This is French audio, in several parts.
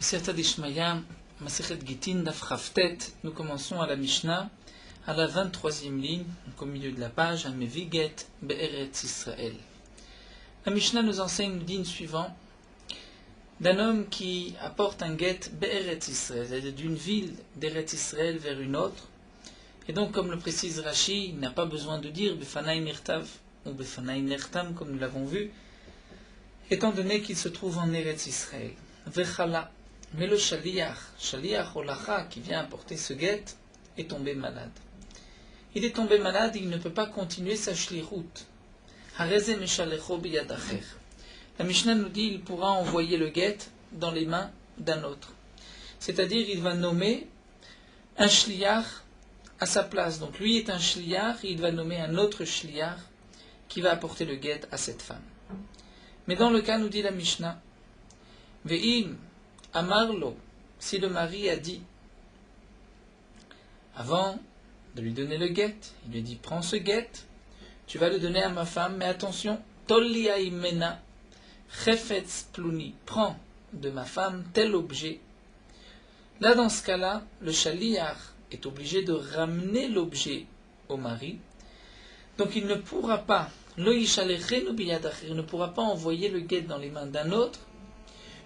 Siyata Dishmaya, Masechet Gitin, Daf Chavtet, nous commençons à la Mishnah, à la 23e ligne, donc au milieu de la page, à Meviget Be'eretz Israël. La Mishnah nous enseigne le digne suivant d'un homme qui apporte un get Be'eretz Israël, c'est-à-dire d'une ville d'Eretz Israël vers une autre. Et donc, comme le précise Rashi, il n'a pas besoin de dire Befanai Mirtav ou Befanai Nertam, comme nous l'avons vu, étant donné qu'il se trouve en Eretz Israël. Vechala. Mais le Shaliach Olacha, qui vient apporter ce guet, est tombé malade. Il est tombé malade et il ne peut pas continuer sa shlichut. Hareze meshalecho biyadacher. La Mishnah nous dit qu'il pourra envoyer le guet dans les mains d'un autre. C'est-à-dire, il va nommer un shliach à sa place. Donc lui est un shliach et il va nommer un autre shliach qui va apporter le guet à cette femme. Mais dans le cas, nous dit la Mishnah, Ve'im Amarlo, si le mari a dit, avant de lui donner le guet, il lui dit, prends ce guet, tu vas le donner à ma femme, mais attention, Tolli aimena, chefetz pluni, prends de ma femme tel objet. Là, dans ce cas-là, le shaliach est obligé de ramener l'objet au mari, donc il ne pourra pas, il ne pourra pas envoyer le guet dans les mains d'un autre,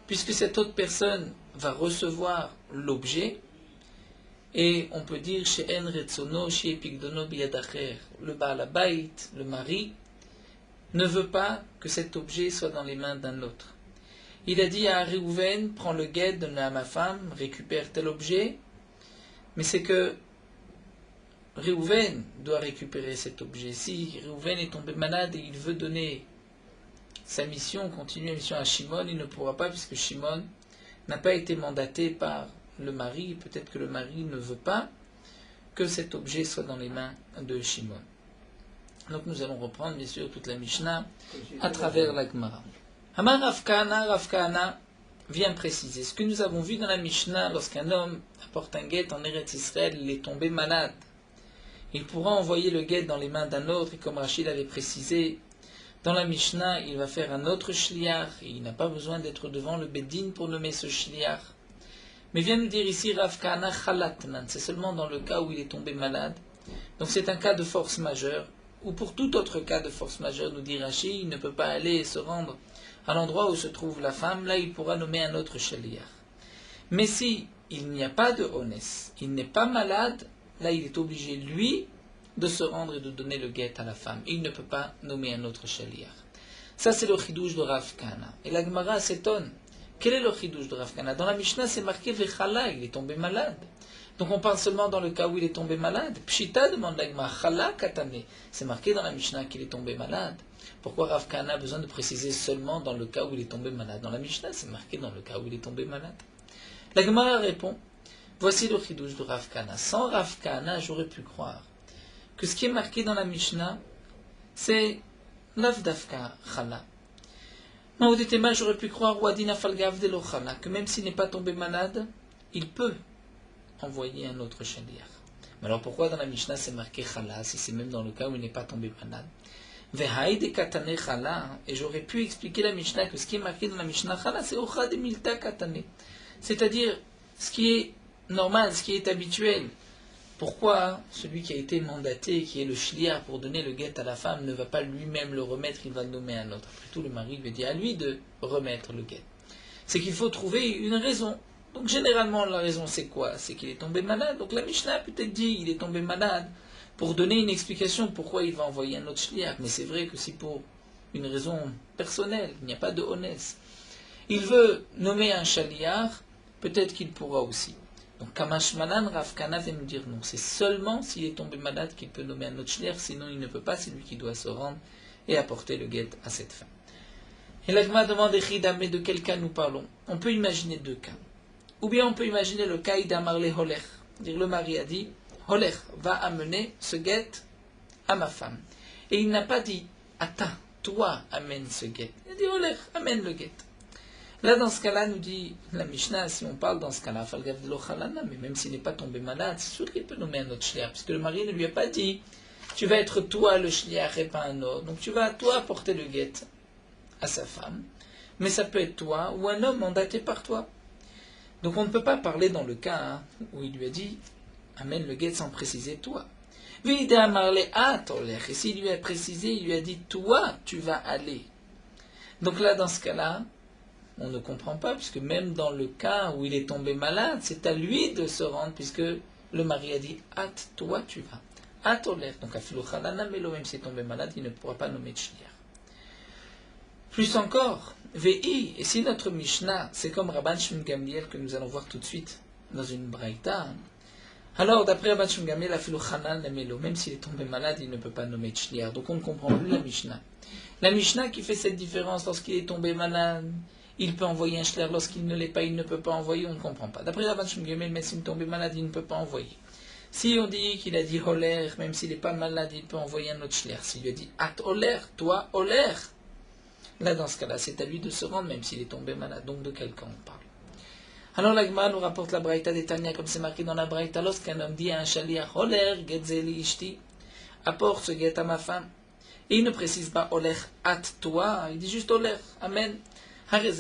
puisque cette autre personne va recevoir l'objet, et on peut dire chez En Retsono, chez Pigdono Biyadacher, le Baal Habayit, le mari, ne veut pas que cet objet soit dans les mains d'un autre. Il a dit à Réhouven, prends le guet, donne-le à ma femme, récupère tel objet, mais c'est que Réhouven doit récupérer cet objet. Si Réhouven est tombé malade et il veut donner sa mission, continuer la mission à Shimon, il ne pourra pas puisque Shimon n'a pas été mandaté par le mari. Peut-être que le mari ne veut pas que cet objet soit dans les mains de Shimon. Donc nous allons reprendre bien sûr toute la Mishnah à travers la Gemara. Amar Rav Kahana vient préciser ce que nous avons vu dans la Mishnah lorsqu'un homme apporte un guet en Eretz Israël, il est tombé malade. Il pourra envoyer le guet dans les mains d'un autre et comme Rachid avait précisé, dans la Mishnah, il va faire un autre shliach, et il n'a pas besoin d'être devant le Beddin pour nommer ce shliach. Mais vient nous dire ici, Rav Kahana chalatnan, c'est seulement dans le cas où il est tombé malade. Donc c'est un cas de force majeure, ou pour tout autre cas de force majeure, nous dit Rashi, il ne peut pas aller se rendre à l'endroit où se trouve la femme, là il pourra nommer un autre shliach. Mais si il n'y a pas de honest, il n'est pas malade, là il est obligé, lui, de se rendre et de donner le guet à la femme. Il ne peut pas nommer un autre shaliach. Ça, c'est le chidouche de Rav Kahana. Et la Gemara s'étonne. Quel est le chidouche de Rav Kahana? Dans la Mishnah, c'est marqué Vechala, il est tombé malade. Donc on parle seulement dans le cas où il est tombé malade. Pshita demande la Gemara, Chala katane. C'est marqué dans la Mishnah qu'il est tombé malade. Pourquoi Rav Kahana a besoin de préciser seulement dans le cas où il est tombé malade? Dans la Mishnah, c'est marqué dans le cas où il est tombé malade. La Gemara répond, voici le chidouche de Rav Kahana. Sans Rav Kahana, j'aurais pu croire que ce qui est marqué dans la Mishnah, c'est l'avdafka chala. Mauditema, j'aurais pu croire wadina falgav de lo chala, que même s'il n'est pas tombé malade, il peut envoyer un autre shaliach. Mais alors pourquoi dans la Mishnah c'est marqué chala, si c'est même dans le cas où il n'est pas tombé malade? Vehaïde katane chala, et j'aurais pu expliquer la Mishnah que ce qui est marqué dans la Mishnah chala, c'est ocha de milta katane. C'est-à-dire, ce qui est normal, ce qui est habituel. Pourquoi celui qui a été mandaté, qui est le shliach pour donner le guet à la femme, ne va pas lui-même le remettre, il va le nommer un autre? Après tout, le mari lui dit à lui de remettre le guet. C'est qu'il faut trouver une raison. Donc généralement, la raison c'est quoi? C'est qu'il est tombé malade. Donc la Mishnah a peut-être dit il est tombé malade pour donner une explication pourquoi il va envoyer un autre shliach. Mais c'est vrai que si pour une raison personnelle, il n'y a pas de honest, il veut nommer un shliach, peut-être qu'il pourra aussi. Donc, Kamash Malan, Rav Kahana vient nous dire non. C'est seulement s'il est tombé malade qu'il peut nommer un autre shliach, sinon il ne peut pas, c'est lui qui doit se rendre et apporter le guet à cette femme. Et l'Agma demande mais de quel cas nous parlons? On peut imaginer deux cas. Ou bien on peut imaginer le cas d'Amarle Holech. Dire le mari a dit Holech va amener ce guet à ma femme. Et il n'a pas dit Ata, toi amène ce guet. Il a dit Holech, amène le guet. Là, dans ce cas-là, nous dit la Mishnah, si on parle dans ce cas-là, mais même s'il n'est pas tombé malade, c'est sûr qu'il peut nommer un autre shliach, puisque le mari ne lui a pas dit, tu vas être toi le shliach et pas un autre, donc tu vas toi apporter le guet à sa femme, mais ça peut être toi ou un homme mandaté par toi. Donc on ne peut pas parler dans le cas où il lui a dit amène le guet sans préciser toi. Et s'il lui a précisé, il lui a dit toi tu vas aller. Donc là dans ce cas-là, on ne comprend pas, puisque même dans le cas où il est tombé malade, c'est à lui de se rendre, puisque le mari a dit hâte, toi tu vas. Hâte-olaire. Donc même s'il est tombé malade, il ne pourra pas nommer Shliach. Plus encore, VI, et si notre Mishnah, c'est comme Rabban Shimon Gamliel que nous allons voir tout de suite dans une braïta, alors d'après Rabban Shimon Gamliel, même s'il est tombé malade, il ne peut pas nommer Shliach. Donc on ne comprend plus la Mishnah. La Mishnah qui fait cette différence lorsqu'il est tombé malade, il peut envoyer un shliach, lorsqu'il ne l'est pas, il ne peut pas envoyer, on ne comprend pas. D'après Rabban Shimon Gamliel, même s'il est tombé malade, il ne peut pas envoyer. Si on dit qu'il a dit holer, même s'il n'est pas malade, il peut envoyer un autre shliach. S'il lui a dit at holer, toi holer, là dans ce cas-là, c'est à lui de se rendre, même s'il est tombé malade. Donc de quel cas on parle? Alors la Gemara nous rapporte la braïta des Tanya, comme c'est marqué dans la braïta, lorsqu'un homme dit à un shliach holer, getzeli ishti, apporte ce guet à ma femme. Et il ne précise pas holer at toi, il dit juste holer, amen. Le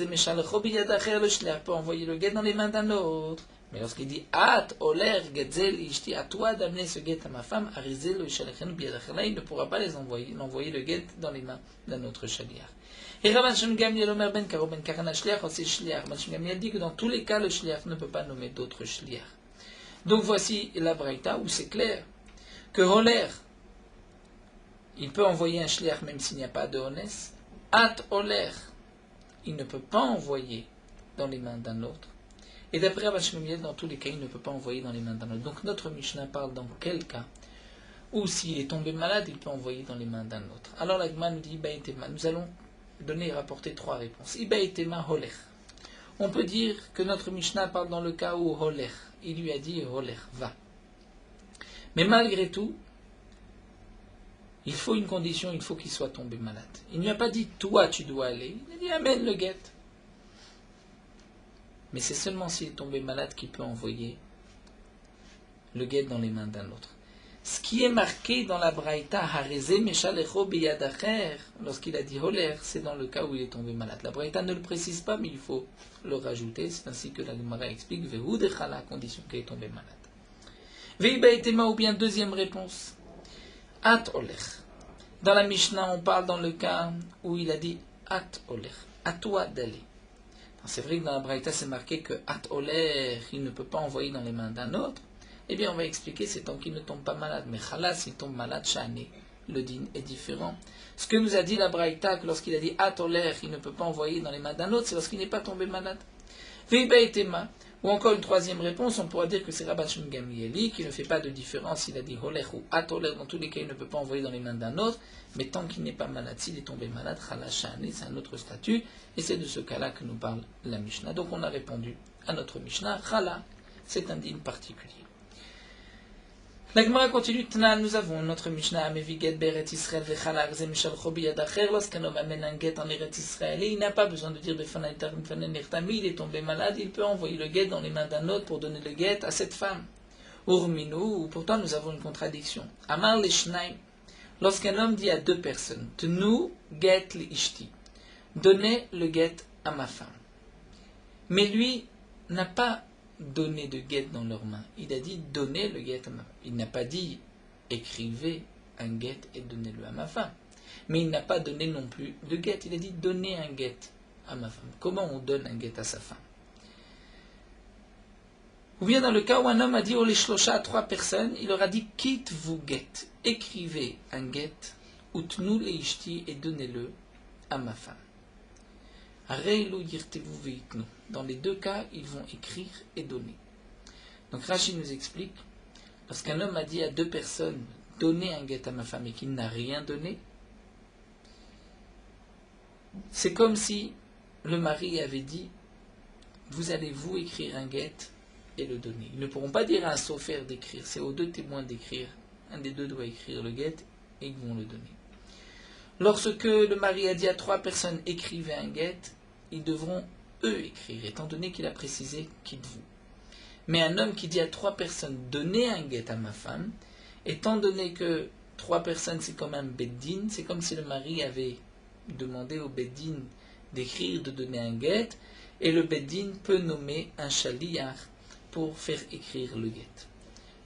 shliach peut envoyer le guet dans les mains d'un autre. Mais lorsqu'il dit at oler getzel ishti, à toi d'amener ce guet à ma femme, il ne pourra pas l'envoyer le guet dans les mains d'un autre shliach. Et Rabban Shimon Gamliel Omer ben Karo ben Karana shliach aussi shliach. Rabban Shimon Gamliel dit que dans tous les cas le shliach ne peut pas nommer d'autres shliach. Donc voici la braïta où c'est clair que holer, il peut envoyer un shliach même s'il n'y a pas de hones. At oler, il ne peut pas envoyer dans les mains d'un autre. Et d'après Rabban Shimon Gamliel, dans tous les cas, il ne peut pas envoyer dans les mains d'un autre. Donc notre Mishnah parle dans quel cas où s'il est tombé malade, il peut envoyer dans les mains d'un autre. Alors la Gemara nous dit, nous allons donner et rapporter trois réponses. Ibaïtema holer. On peut dire que notre Mishnah parle dans le cas où holer, il lui a dit holer, va. Mais malgré tout, il faut une condition, il faut qu'il soit tombé malade. Il ne lui a pas dit, toi tu dois aller. Il a dit, amène le guet. Mais c'est seulement s'il est tombé malade qu'il peut envoyer le guet dans les mains d'un autre. Ce qui est marqué dans la braïta, Hareze Meshalecho Beyadacher, lorsqu'il a dit holer, c'est dans le cas où il est tombé malade. La braïta ne le précise pas, mais il faut le rajouter. C'est ainsi que la Gemara explique, Vehu Dechala, à condition qu'il est tombé malade. Veibaetema, ou bien deuxième réponse. At oler. Dans la Mishnah, on parle dans le cas où il a dit at oler, à toi d'aller. C'est vrai que dans la Braïta, c'est marqué que at oler, il ne peut pas envoyer dans les mains d'un autre. Eh bien, on va expliquer, c'est tant qu'il ne tombe pas malade. Mais khalas, s'il tombe malade, shani, le din est différent. Ce que nous a dit la Braïta, que lorsqu'il a dit at oler, il ne peut pas envoyer dans les mains d'un autre, c'est lorsqu'il n'est pas tombé malade. Veibaetema. Ou encore une troisième réponse, on pourra dire que c'est Rabban Shimon Gamliel qui ne fait pas de différence, il a dit holer ou at oler, dans tous les cas il ne peut pas envoyer dans les mains d'un autre, mais tant qu'il n'est pas malade, s'il est tombé malade, chalashane, c'est un autre statut, et c'est de ce cas-là que nous parle la Mishnah. Donc on a répondu à notre Mishnah, chala, c'est un dîme particulier. La Gemara continue, Tnan, nous avons notre Mishnah, Ameviget Beret Israël Vechala Arze Mishal Chobi Yadacher, lorsqu'un homme amène un guet en Eretz Israël, et il n'a pas besoin de dire Befanai Tarim Fanen Nirtami, il est tombé malade, il peut envoyer le guet dans les mains d'un autre pour donner le guet à cette femme. Urminu, ou pourtant nous avons une contradiction. Amar Leshnaim, lorsqu'un homme dit à deux personnes, Tnu Get Li Ishti, donnez le guet à ma femme. Mais lui n'a pas donner de guet dans leurs mains. Il a dit donnez le guet à ma femme. Il n'a pas dit écrivez un guet et donnez-le à ma femme. Mais il n'a pas donné non plus de guet. Il a dit donnez un guet à ma femme. Comment on donne un guet à sa femme? Ou bien dans le cas où un homme a dit les shlosha à trois personnes, il leur a dit quitte vous guet. Écrivez un guet, utnu le ishti et donnez-le à ma femme. Dans les deux cas, ils vont écrire et donner. Donc Rashi nous explique, lorsqu'un homme a dit à deux personnes, donnez un guet à ma femme et qu'il n'a rien donné, c'est comme si le mari avait dit, vous allez vous écrire un guet et le donner. Ils ne pourront pas dire à un sophère d'écrire, c'est aux deux témoins d'écrire. Un des deux doit écrire le guet et ils vont le donner. Lorsque le mari a dit à trois personnes écrivez un guet, ils devront eux écrire, étant donné qu'il a précisé quitte-vous. Mais un homme qui dit à trois personnes donnez un guet à ma femme, étant donné que trois personnes c'est comme un beddin, c'est comme si le mari avait demandé au beddin d'écrire, de donner un guet, et le Beddin peut nommer un Shaliach pour faire écrire le guet.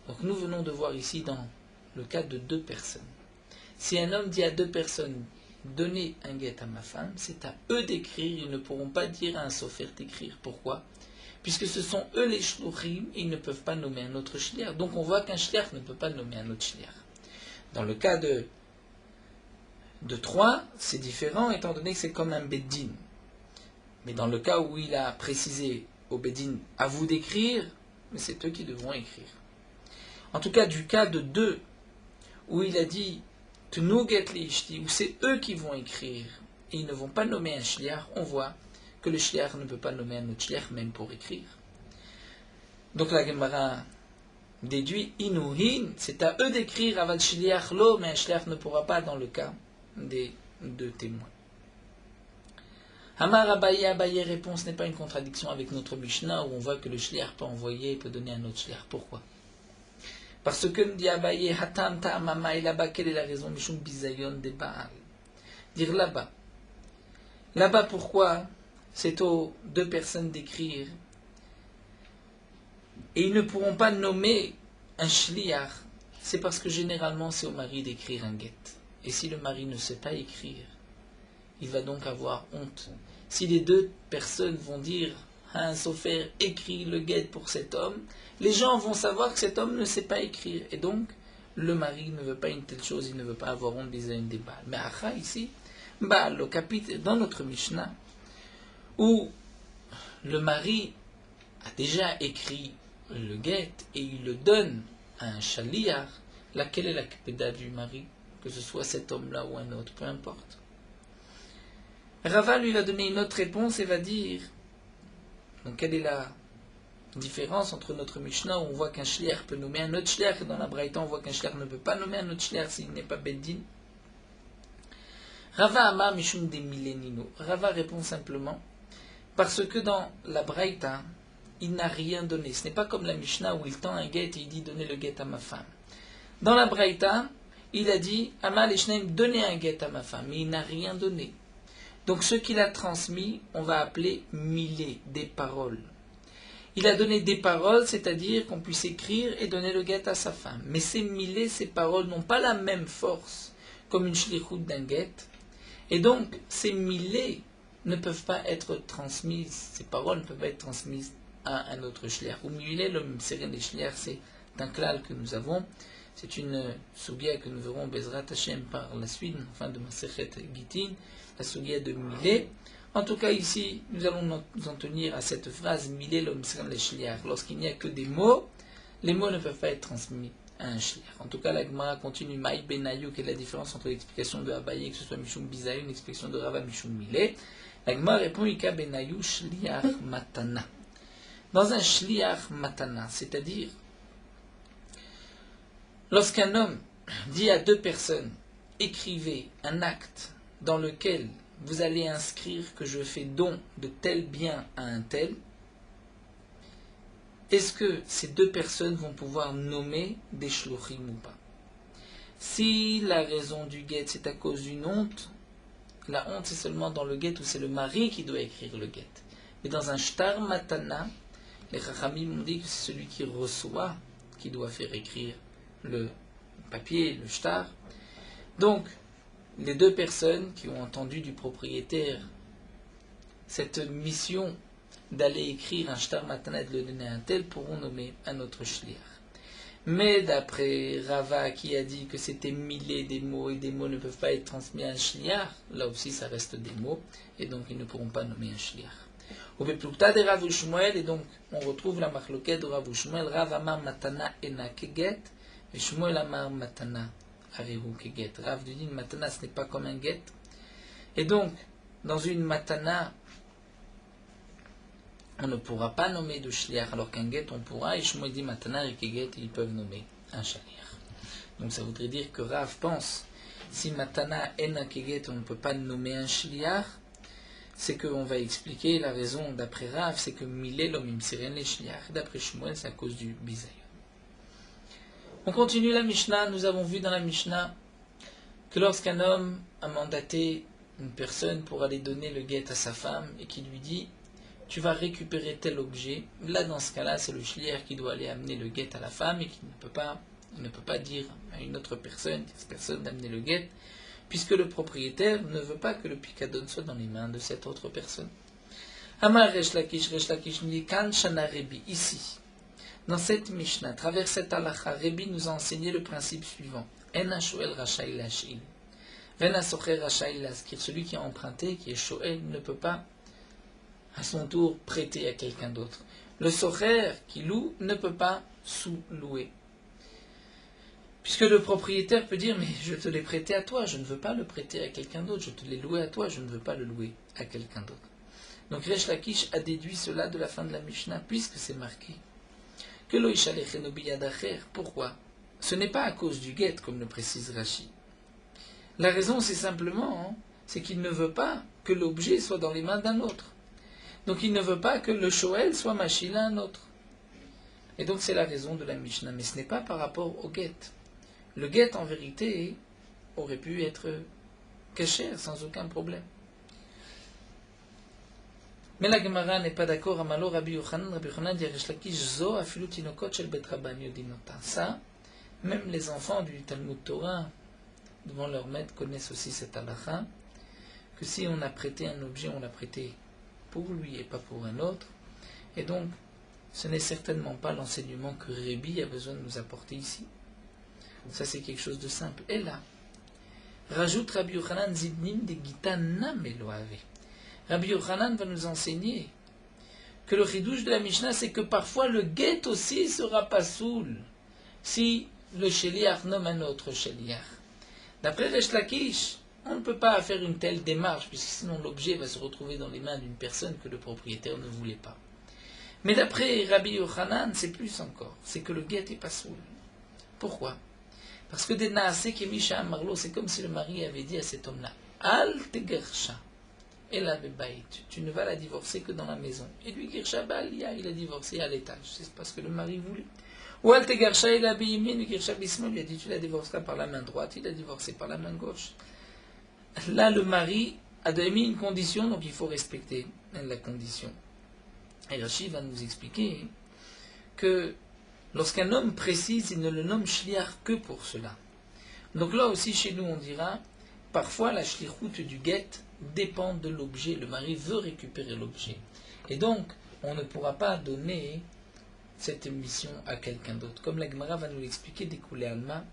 Donc nous venons de voir ici dans le cas de deux personnes. Si un homme dit à deux personnes, donnez un guet à ma femme, c'est à eux d'écrire, ils ne pourront pas dire à un sofer d'écrire. Pourquoi? Puisque ce sont eux les shluchim, ils ne peuvent pas nommer un autre shliach. Donc on voit qu'un shliach ne peut pas nommer un autre shliach. Dans le cas de 3, c'est différent étant donné que c'est comme un beddin. Mais dans le cas où il a précisé au beddin, à vous d'écrire, mais c'est eux qui devront écrire. En tout cas, du cas de 2, où il a dit Tnu get li ishti, où c'est eux qui vont écrire, et ils ne vont pas nommer un shliach, on voit que le shliach ne peut pas nommer un autre shliach, même pour écrire. Donc la Gemara déduit Inuhin, c'est à eux d'écrire aval shliach lo, mais un shliach ne pourra pas dans le cas des 2 témoins. Hamar Abaye, Abaye répond, ce n'est pas une contradiction avec notre Mishnah où on voit que le shliach peut envoyer et peut donner un autre shliach. Pourquoi? Parce que nous dit Abaye, Hatam ta'amama, et là-bas, quelle est la raison? Mishum bizayon de Baal. Dire là-bas. Là-bas, pourquoi c'est aux 2 personnes d'écrire et ils ne pourront pas nommer un shliach? C'est parce que généralement, c'est au mari d'écrire un guet. Et si le mari ne sait pas écrire, il va donc avoir honte. Si les 2 personnes vont dire à un sofer, écris le guet pour cet homme, les gens vont savoir que cet homme ne sait pas écrire. Et donc, le mari ne veut pas une telle chose, il ne veut pas avoir honte vis-à-vis des Baal. Mais Acha ici, Baal, au chapitre, dans notre Mishnah, où le mari a déjà écrit le guet et il le donne à un shaliach, laquelle est la kpeda du mari, que ce soit cet homme-là ou un autre, peu importe. Rava lui va donner une autre réponse et va dire, donc quelle est la différence entre notre Mishnah où on voit qu'un shliach peut nommer un autre shliach et dans la Braïta on voit qu'un shliach ne peut pas nommer un autre shliach s'il n'est pas beddin. Rava Amar Mishum de Milenino. Rava répond simplement parce que dans la Braïta il n'a rien donné. Ce n'est pas comme la Mishnah où il tend un guet et il dit donnez le guet à ma femme. Dans la Braïta il a dit Amal et Shneim donnez un guet à ma femme, mais il n'a rien donné. Donc ce qu'il a transmis, on va appeler milé, des paroles. Il a donné des paroles, c'est-à-dire qu'on puisse écrire et donner le guet à sa femme. Mais ces milé, ces paroles n'ont pas la même force comme une shlichut d'un guet. Et donc ces milé ne peuvent pas être transmises, ces paroles ne peuvent pas être transmises à un autre shliach. Ou milé, le mseren des shliach, c'est un klal que nous avons. C'est une sugia que nous verrons Bezrat Hashem par la suite, en fin de Masechet Gitin, la sugia de Milé. En tout cas, ici, nous allons nous en tenir à cette phrase Milé lo mseren le shliach. Lorsqu'il n'y a que des mots, les mots ne peuvent pas être transmis à un shliach. En tout cas, la Gemara continue Maï Benayou, quelle est la différence entre l'explication de Abaye, que ce soit Mishum Bizayu, une explication de Rava Mishum Milé. La Gemara répond Ika Benayou shliach matana. Dans un shliach matana, c'est-à-dire lorsqu'un homme dit à 2 personnes, écrivez un acte dans lequel vous allez inscrire que je fais don de tel bien à un tel, est-ce que ces 2 personnes vont pouvoir nommer des shluchim ou pas? Si la raison du guet c'est à cause d'une honte, la honte c'est seulement dans le guet où c'est le mari qui doit écrire le guet. Mais dans un shtar matana, les chachamim ont dit que c'est celui qui reçoit qui doit faire écrire le papier, le shtar. Donc, les 2 personnes qui ont entendu du propriétaire cette mission d'aller écrire un shtar matana et de le donner à un tel pourront nommer un autre shliach. Mais d'après Rava qui a dit que c'était milé des mots et des mots ne peuvent pas être transmis à un shliach, là aussi ça reste des mots et donc ils ne pourront pas nommer un shliach. Au Beplukta de Rav Shmuel, et donc on retrouve la machloket de Rav Shmuel, Rav Amar matana ena keget, et Shmuel Amar matana arehu keget. Rav dit une matana ce n'est pas comme un get. Et donc, dans une matana, on ne pourra pas nommer de shliach, alors qu'un get on pourra, et Shmuel dit matana et keget, ils peuvent nommer un shliach. Donc ça voudrait dire que Rav pense, si matana ena keget, on ne peut pas nommer un shliach, c'est qu'on va expliquer la raison d'après Rav, c'est que milé l'omim siren les shliach. D'après Shmuel, c'est à cause du bizayon. On continue la Mishnah. Nous avons vu dans la Mishnah que lorsqu'un homme a mandaté une personne pour aller donner le guet à sa femme et qui lui dit tu vas récupérer tel objet. Là, dans ce cas-là, c'est le shliach qui doit aller amener le guet à la femme et qui ne peut pas dire à une autre personne, cette personne d'amener le guet, puisque le propriétaire ne veut pas que le picadon soit dans les mains de cette autre personne. Amar Resh Lakish nous dit Kan Shana Rebi, ici, dans cette Mishnah, à travers cette halakha, Rebi nous a enseigné le principe suivant. Ena Shoel Rashai Lashil. Vena Socher Rashai Laskir. Celui qui a emprunté, qui est Shoel, ne peut pas à son tour prêter à quelqu'un d'autre. Le Socher qui loue ne peut pas sous-louer. Puisque le propriétaire peut dire, mais je te l'ai prêté à toi, je ne veux pas le prêter à quelqu'un d'autre, je te l'ai loué à toi, je ne veux pas le louer à quelqu'un d'autre. Donc Resh Lakish a déduit cela de la fin de la Mishnah, puisque c'est marqué que lo ishalechenu biyadacher. Pourquoi? Ce n'est pas à cause du guet, comme le précise Rashi. La raison, c'est simplement, c'est qu'il ne veut pas que l'objet soit dans les mains d'un autre. Donc il ne veut pas que le shoel soit machil à un autre. Et donc c'est la raison de la Mishnah. Mais ce n'est pas par rapport au guet. Le guet, en vérité, aurait pu être caché sans aucun problème. Mais la Gemara n'est pas d'accord. Amalo Rabbi Yochanan dit Resh Lakish zo afilu tinokot shel bet rabban yodinota. Ça, même les enfants du Talmud Torah, devant leur maître, connaissent aussi cette halakha, que si on a prêté un objet, on l'a prêté pour lui et pas pour un autre. Et donc, ce n'est certainement pas l'enseignement que Rébi a besoin de nous apporter ici. Ça, c'est quelque chose de simple. Et là, rajoute Rabbi Yochanan zidnin de gita nam eloave. Rabbi Yochanan va nous enseigner que le chidouche de la Mishnah, c'est que parfois le guet aussi sera pas soul si le sheliach nomme un autre sheliach. D'après Resh Lakish, on ne peut pas faire une telle démarche, puisque sinon l'objet va se retrouver dans les mains d'une personne que le propriétaire ne voulait pas. Mais d'après Rabbi Yochanan, c'est plus encore, c'est que le guet est pas soul. Pourquoi? Parce que des naasé kemisha amarlo, c'est comme si le mari avait dit à cet homme-là, Al tegersha. Et la bebaït, tu ne vas la divorcer que dans la maison. Et lui, Girsha Balia, il a divorcé à l'étage. C'est parce que le mari voulait. Ou Al Tegarsha, il a biyimin, Girsha Bismol, il a dit tu la divorceras par la main droite, il a divorcé par la main gauche. Là, le mari a mis une condition, donc il faut respecter la condition. Et Rashi va nous expliquer que lorsqu'un homme précise, il ne le nomme shliach que pour cela. Donc là aussi, chez nous, on dira, parfois la shlichut du guet dépend de l'objet. Le mari veut récupérer l'objet. Et donc, on ne pourra pas donner cette mission à quelqu'un d'autre. Comme la Gemara va nous l'expliquer, découlé Alma,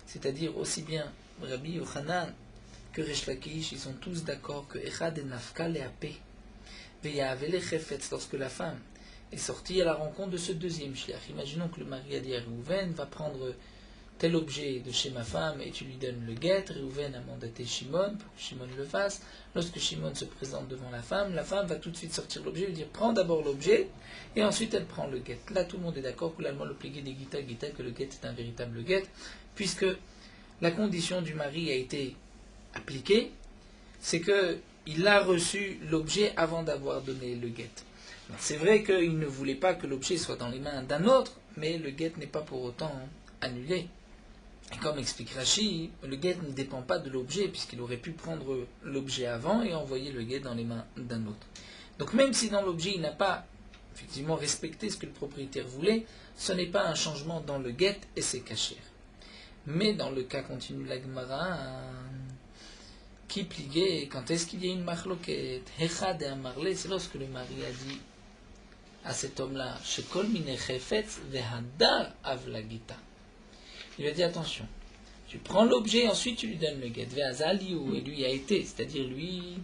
c'est-à-dire aussi bien Rabbi Yochanan que Resh Lakish, ils sont tous d'accord que Echad et Nafka le apé, Veyavele Chefetz, lorsque la femme est sortie à la rencontre de ce deuxième shliach. Imaginons que le mari a dit à Réhouven, va prendre tel objet de chez ma femme et tu lui donnes le guet. Réhouven a mandaté Shimon pour que Shimon le fasse. Lorsque Shimon se présente devant la femme va tout de suite sortir l'objet, lui dire prends d'abord l'objet et ensuite elle prend le guet. Là tout le monde est d'accord que l'allemand le plié des Gita, que le guet est un véritable guet, puisque la condition du mari a été appliquée, c'est qu'il a reçu l'objet avant d'avoir donné le guet. C'est vrai qu'il ne voulait pas que l'objet soit dans les mains d'un autre, mais le guet n'est pas pour autant annulé. Et comme explique Rashi, le guet ne dépend pas de l'objet, puisqu'il aurait pu prendre l'objet avant et envoyer le guet dans les mains d'un autre. Donc même si dans l'objet il n'a pas effectivement respecté ce que le propriétaire voulait, ce n'est pas un changement dans le guet et c'est caché. Mais dans le cas continu de la Gemara, qui pliait, quand est-ce qu'il y a une machloket, Hechad et Amarle, c'est lorsque le mari a dit à cet homme-là, Shekol mine chefetz vehadar avlagita. Il lui a dit attention, tu prends l'objet, ensuite tu lui donnes le guet. Ve'azaliou, et lui a été, c'est-à-dire lui,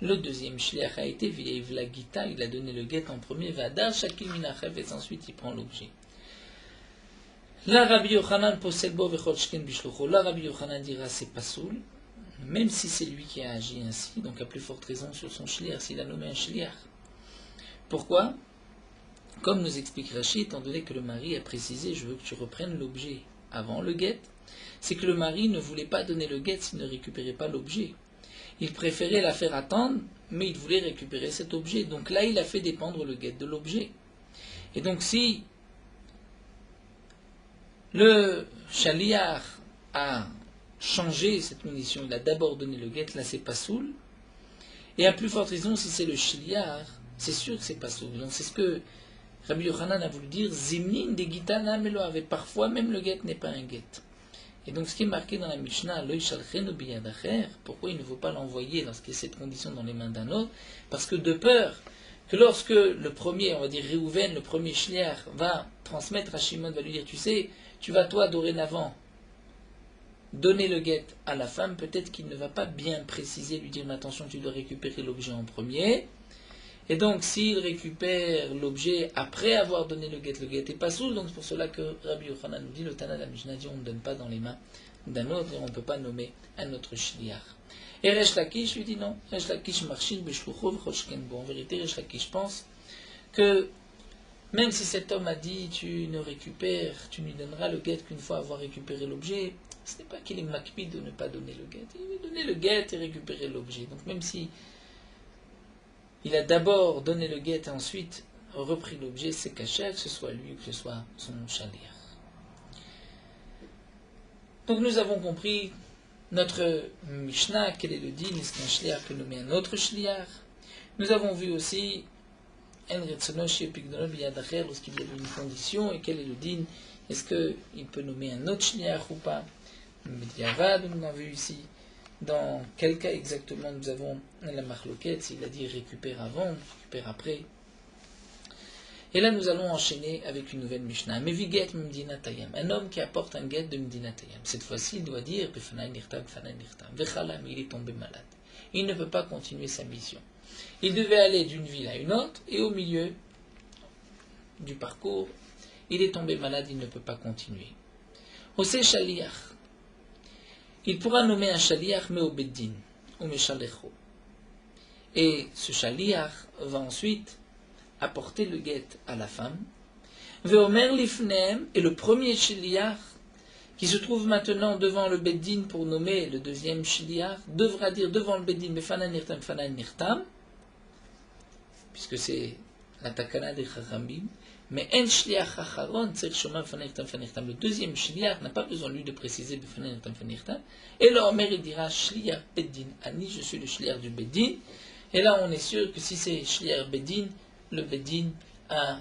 le deuxième shliach a été, ve'evlagita, il a donné le guet en premier, ve'adar shakil minachef, et ensuite il prend l'objet. Là, Rabbi Yochanan possède bo vechol shken bishlucho. Là, Rabbi Yochanan dira c'est pas soul, même si c'est lui qui a agi ainsi, donc à plus forte raison sur son shliach, s'il a nommé un shliach. Pourquoi? Comme nous explique Rashi, étant donné que le mari a précisé, je veux que tu reprennes l'objet avant le guet, c'est que le mari ne voulait pas donner le guet s'il ne récupérait pas l'objet. Il préférait la faire attendre, mais il voulait récupérer cet objet. Donc là, il a fait dépendre le guet de l'objet. Et donc si le shaliach a changé cette munition, il a d'abord donné le guet, là c'est pas soul. Et à plus forte raison, si c'est le shliach c'est sûr que c'est pas sourd. Donc c'est ce que Rabbi Yochanan a voulu dire, Zimnin de Gitana Meloave. Parfois même le guet n'est pas un guet. Et donc ce qui est marqué dans la Mishnah, Lo Yishalchenu biyadacher, pourquoi il ne faut pas l'envoyer lorsqu'il y a cette condition dans les mains d'un autre? Parce que de peur que lorsque le premier, on va dire Réhouven, le premier shliach, va transmettre à Shimon, va lui dire, tu sais, tu vas toi dorénavant donner le guet à la femme, peut-être qu'il ne va pas bien préciser, lui dire, mais attention, tu dois récupérer l'objet en premier. Et donc, s'il récupère l'objet après avoir donné le guet n'est pas sourd. Donc, c'est pour cela que Rabbi Yochanan nous dit, le Tana de la Mishnah dit, on ne donne pas dans les mains d'un autre, et on ne peut pas nommer un autre shliach. Et Resh Lakish lui dit non. Resh Lakish marchit b'shluchov choshkenbo. En vérité, Resh Lakish pense que même si cet homme a dit, tu ne récupères, tu ne lui donneras le guet qu'une fois avoir récupéré l'objet, ce n'est pas qu'il est makpid de ne pas donner le guet. Il veut donner le guet et récupérer l'objet. Donc, même si il a d'abord donné le guet et ensuite repris l'objet, c'est caché, que ce soit lui ou que ce soit son shaliach. Donc nous avons compris notre Mishnah, quel est le din, est-ce qu'un shliach peut nommer un autre shliach. Nous avons vu aussi en retzono sheyepikdono biyadacher lorsqu'il y a une condition, et quel est le din, est-ce qu'il peut nommer un autre shliach ou pas. Mediavad, nous l'avons vu ici. Dans quel cas exactement nous avons la marloquette, s'il a dit récupère avant, récupère après. Et là nous allons enchaîner avec une nouvelle Mishnah. Meviget Mdina Tayam, un homme qui apporte un guet de Mdina Tayam. Cette fois-ci il doit dire Befanaï Nirtam, Befanaï Nirtam, Vechalam, il est tombé malade. Il ne peut pas continuer sa mission. Il devait aller d'une ville à une autre, et au milieu du parcours, il est tombé malade, il ne peut pas continuer. Ose Shaliach. Il pourra nommer un shaliach mais au beddin, ou meshalecho. Et ce shaliach va ensuite apporter le guet à la femme. Veomer lifnem, et le premier shaliach qui se trouve maintenant devant le beddin pour nommer le deuxième shaliach devra dire devant le beddin befanan nirtam, fanan nirtam, puisque c'est la takana des chachamim. Mais un shliach acharon, le deuxième shliach n'a pas besoin lui de préciser et là Omer il dira shliach beddin ani, je suis le shliach du beddin. Et là on est sûr que si c'est shliach beddin, le beddin a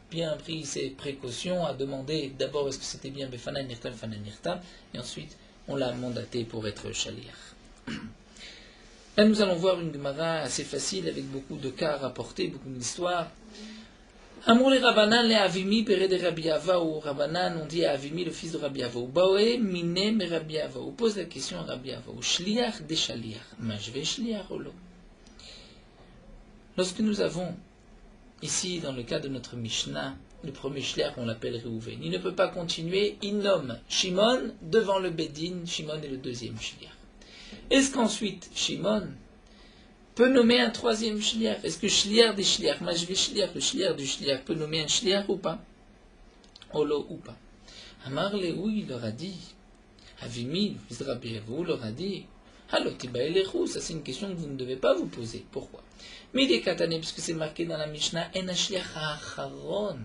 bien pris ses précautions, a demandé d'abord est-ce que c'était bien befanan nirtam, fanan nirtam, et ensuite on l'a mandaté pour être shliach. Là nous allons voir une Gemara assez facile avec beaucoup de cas rapportés, beaucoup d'histoires. Amour les Rabbanan, les Avimi, père de Rabbi Ava, ou Rabbanan, on dit à Avimi, le fils de Rabbi Ava, ou Baoé, Mine, mais Rabbi Ava, ou pose la question à Rabbi Ava, ou Shliach des Shaliach, mais je vais Shliach ou l'eau. Lorsque nous avons, ici, dans le cas de notre Mishnah, le premier Shliach, on l'appelle Réhouven, il ne peut pas continuer, il nomme Shimon devant le Bedin, Shimon est le deuxième Shliach. Est-ce qu'ensuite, Shimon peut nommer un troisième shliach? Est-ce que shliach des shliach, moi je vais shliach, le shliach du shliach peut nommer un shliach ou pas? Olo ou pas? Amar Leou, il leur a dit, Avimi, le fils de Rabbi Avou, leur a dit, Halotiba elechu, ça c'est une question que vous ne devez pas vous poser. Pourquoi? Midi katane, puisque c'est marqué dans la Mishnah, en shliach acharon.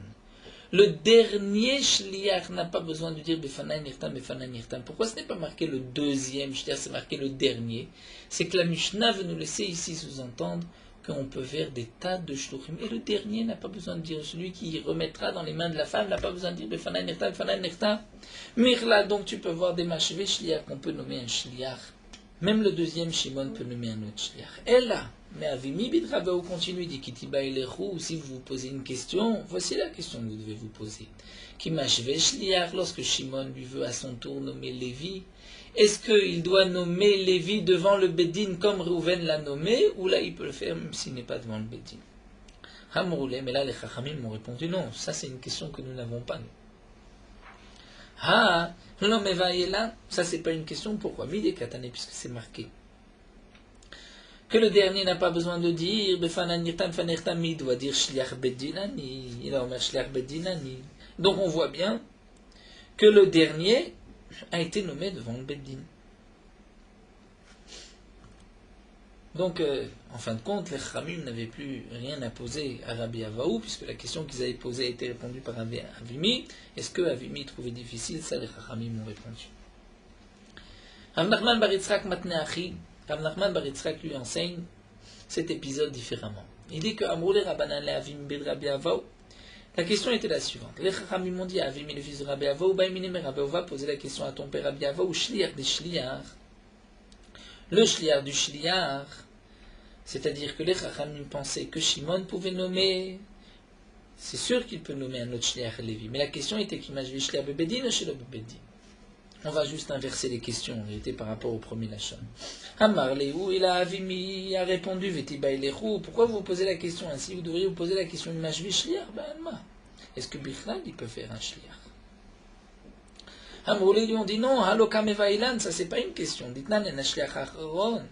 Le dernier shliach n'a pas besoin de dire Befanaï Nirtam, Befanaï Nirtam. Pourquoi ce n'est pas marqué le deuxième shliach, c'est marqué le dernier? C'est que la Mishnah veut nous laisser ici sous-entendre qu'on peut faire des tas de shluchim. Et le dernier n'a pas besoin de dire, celui qui remettra dans les mains de la femme n'a pas besoin de dire Befanaï Nirtam, Befanaï Nirtam. Mirla, donc tu peux voir des machevés shliach qu'on peut nommer un shliach. Même le deuxième Shimon peut nommer un autre shliach. Et là, mais Avimi Bidrabaou continue, dit Kitiba Elechu, si vous vous posez une question, voici la question que vous devez vous poser. Kimashve Shliach, lorsque Shimon lui veut à son tour nommer Lévi, est-ce qu'il doit nommer Lévi devant le Bedin comme Reuven l'a nommé, ou là il peut le faire même s'il n'est pas devant le Bedin? Hamroulé, mais là les Chachamim m'ont répondu non, ça c'est une question que nous n'avons pas. Ah, l'homme est là, ça c'est pas une question, pourquoi? Midi Katane, puisque c'est marqué que le dernier n'a pas besoin de dire Befanan Nirtam Fanertam, il doit dire Shliach Bedinani, il a omer Shliach Bedinani. Donc on voit bien que le dernier a été nommé devant le Beddin. Donc en fin de compte, les Chachamim n'avaient plus rien à poser à Rabbi Avaou, puisque la question qu'ils avaient posée a été répondue par Avimi. Est-ce que Avimi trouvait difficile? Ça les Chachamim ont répondu. Rav Nachman bar Yitzchak Matneachi, Rav Nachman bar Yitzchak lui enseigne cet épisode différemment. Il dit que Amroule Rabbanan le Avim Bid Rabbi Avaou. La question était la suivante. Les Chachamim m'ont dit à Avim, le fils de Rabbi Avaou, Baïmine Rabbi Avaou va poser la question à ton père Rabbi Avaou, Shliach des Shliach. Le Shliach du Shliach, c'est-à-dire que les Chachamim pensaient que Shimon pouvait nommer. C'est sûr qu'il peut nommer un autre Shliach Lévi. Mais la question était qu'il m'a dit Shliach Bebedin ou Shliach Bebedin. On va juste inverser les questions en réalité par rapport au premier Lachon. Amar Léou, il a répondu Vetiba Ilechu. Pourquoi vous posez la question ainsi? Vous devriez vous poser la question Imashvi Shliach Ba'alma. Est-ce que Bichlal il peut faire un Shliach? Amroulé lui ont dit non, Halokame Vailan, ça c'est pas une question. Dites-nan en Shliach Acharon.